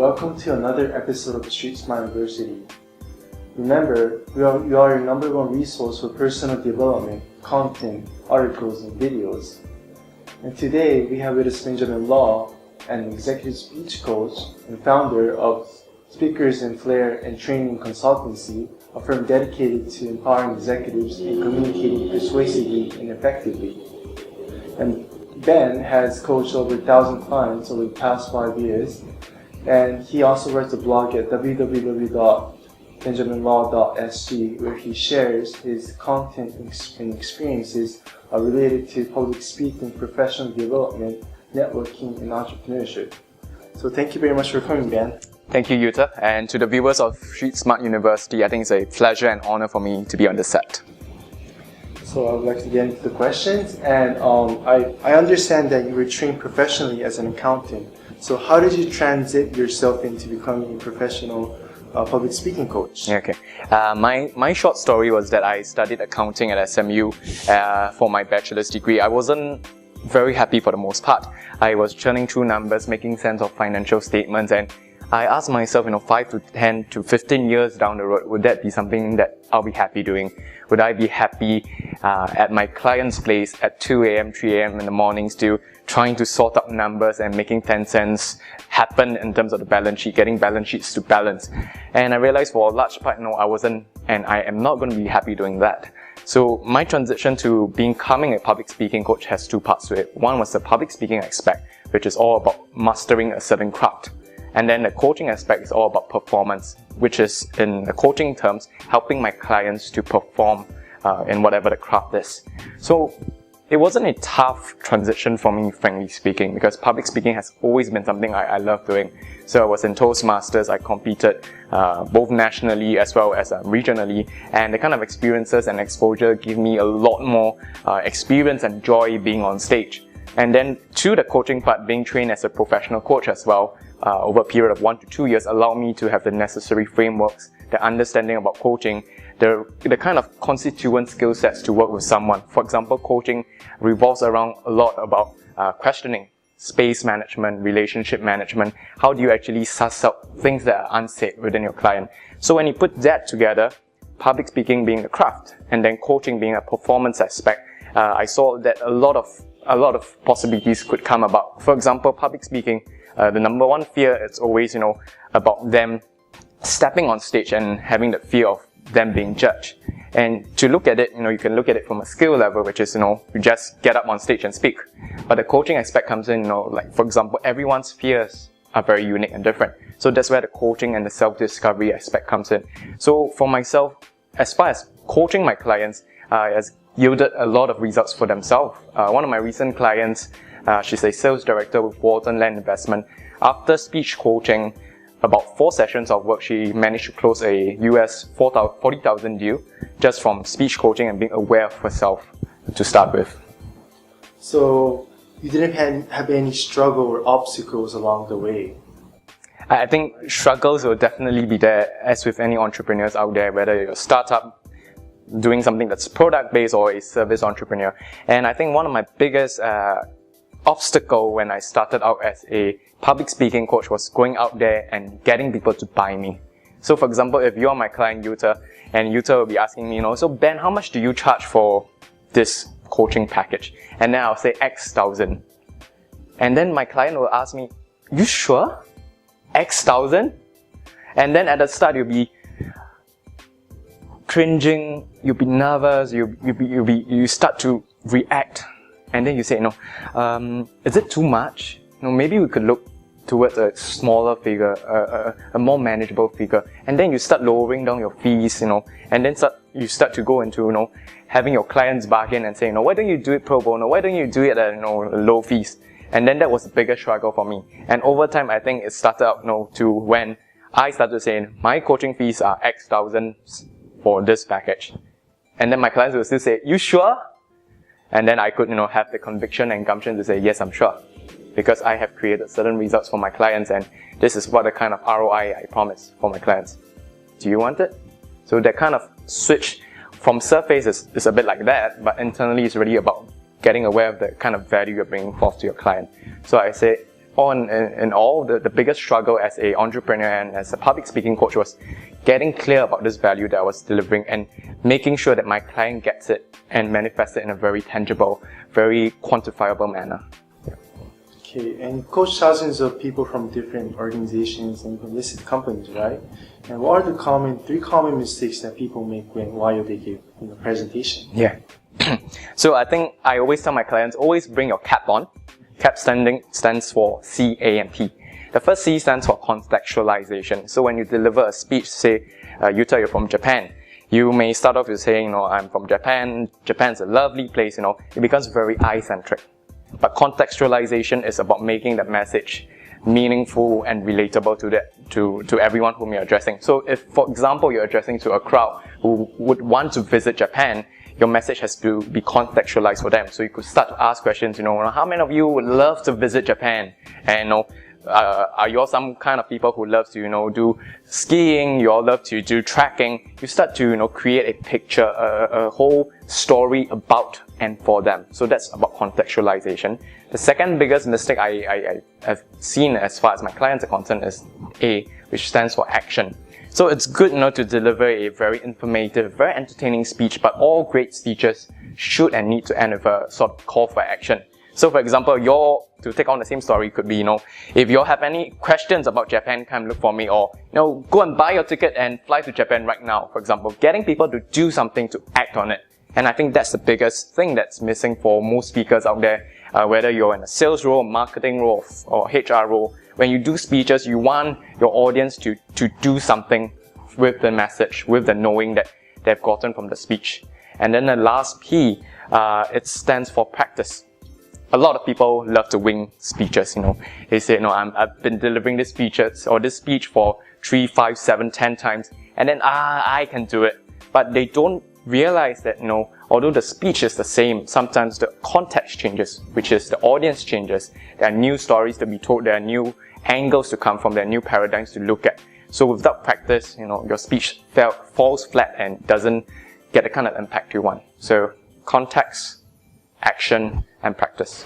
welcome to another episode of Street Smart University. Remember, we are your number one resource for personal development, content, articles, and videos. And today we have with us Benjamin Law, an executive speech coach and founder of Speakers and Flair and Training Consultancy, a firm dedicated to empowering executives and communicating persuasively and effectively. And Ben has coached over 1,000 clients over the past 5 years, and he also writes a blog at www.benjaminlaw.sg where he shares his content and experiences related to public speaking, professional development, networking, and entrepreneurship. So thank you very much for coming, Ben. Thank you, Yuta. And to the viewers of Street Smart University, I think it's a pleasure and honor for me to be on the set. So I would like to get into the questions, and I understand that you were trained professionally as an accountant. So how did you transit yourself into becoming a professional public speaking coach? Okay. My short story was that I studied accounting at SMU for my bachelor's degree. I wasn't very happy for the most part. I was churning through numbers, making sense of financial statements, and I asked myself, 5 to 10 to 15 years down the road, would that be something that I'll be happy doing? Would I be happy at my client's place at 2 a.m., 3 a.m. in the morning still trying to sort out numbers and making 10 cents happen in terms of the balance sheet, getting balance sheets to balance? And I realized for a large part, no, I wasn't, and I am not going to be happy doing that. So my transition to becoming a public speaking coach has two parts to it. One was the public speaking aspect, which is all about mastering a certain craft. And then the coaching aspect is all about performance, which is, in the coaching terms, helping my clients to perform in whatever the craft is. So it wasn't a tough transition for me, frankly speaking, because public speaking has always been something I love doing. So I was in Toastmasters, I competed both nationally as well as regionally, and the kind of experiences and exposure give me a lot more experience and joy being on stage. And then to the coaching part, being trained as a professional coach as well, over a period of 1 to 2 years, allowed me to have the necessary frameworks, the understanding about coaching, the kind of constituent skill sets to work with someone. For example, coaching revolves around a lot about questioning, space management, relationship management. How do you actually suss out things that are unsaid within your client? So when you put that together, public speaking being a craft and then coaching being a performance aspect, I saw that a lot of possibilities could come about. For example, public speaking, the number one fear is always, about them stepping on stage and having the fear of them being judged. And to look at it, you can look at it from a skill level, which is, you just get up on stage and speak. But the coaching aspect comes in, like, for example, everyone's fears are very unique and different. So that's where the coaching and the self-discovery aspect comes in. So for myself, as far as coaching my clients, has yielded a lot of results for themselves. One of my recent clients, she's a sales director with Walton Land Investment. After speech coaching, about 4 sessions of work, she managed to close a US $40,000 deal just from speech coaching and being aware of herself to start with. So you didn't have any struggle or obstacles along the way? I think struggles will definitely be there, as with any entrepreneurs out there, whether you're a startup, doing something that's product-based, or a service entrepreneur. And I think one of my biggest obstacle when I started out as a public speaking coach was going out there and getting people to buy me. So for example, if you're my client, Yuta, and Yuta will be asking me, so Ben, how much do you charge for this coaching package? And then I'll say X thousand. And then my client will ask me, you sure? X thousand? And then at the start you'll be cringing, you'll be nervous, you start to react. And then you say, is it too much? Maybe we could look towards a smaller figure, a more manageable figure. And then you start lowering down your fees, and then you start to go into, having your clients bargain and saying, why don't you do it pro bono? Why don't you do it at, low fees? And then that was the biggest struggle for me. And over time, I think it started out, to when I started saying, my coaching fees are X thousand for this package. And then my clients will still say, you sure? And then I could, have the conviction and gumption to say, yes, I'm sure. Because I have created certain results for my clients, and this is what the kind of ROI I promise for my clients. Do you want it? So that kind of switch from surface is a bit like that, but internally it's really about getting aware of the kind of value you're bringing forth to your client. So I say, in all, the biggest struggle as a entrepreneur and as a public speaking coach was getting clear about this value that I was delivering and making sure that my client gets it and manifests it in a very tangible, very quantifiable manner. Okay, and you coach thousands of people from different organizations and even listed companies, right? And what are the three common mistakes that people make while they give a presentation? Yeah. So I think I always tell my clients, always bring your CAP on. CAP stands for C, A, and P. The first C stands for contextualization. So when you deliver a speech, say, Yuta, you're from Japan, you may start off with saying, I'm from Japan, Japan's a lovely place, it becomes very eye-centric. But contextualization is about making that message meaningful and relatable to everyone whom you're addressing. So if, for example, you're addressing to a crowd who would want to visit Japan, your message has to be contextualized for them. So you could start to ask questions, how many of you would love to visit Japan? And, are you all some kind of people who love to, do skiing, you all love to do trekking? You start to, create a picture, a whole story about and for them. So that's about contextualization. The second biggest mistake I have seen as far as my clients are concerned is A, which stands for action. So it's good, to deliver a very informative, very entertaining speech, but all great speeches should and need to end with a sort of call for action. So for example, to take on the same story could be, if you have any questions about Japan, come look for me, or, go and buy your ticket and fly to Japan right now, for example. Getting people to do something, to act on it. And I think that's the biggest thing that's missing for most speakers out there, whether you're in a sales role, marketing role, or HR role. When you do speeches, you want your audience to do something with the message, with the knowing that they've gotten from the speech. And then the last P, it stands for practice. A lot of people love to wing speeches, They say, I've been delivering this speech for 3, 5, 7, 10 times, and then, I can do it. But they don't realize that, although the speech is the same, sometimes the context changes, which is the audience changes. There are new stories to be told, there are new angles to come from, there are new paradigms to look at. So without practice, your speech falls flat and doesn't get the kind of impact you want. So context, action, and practice.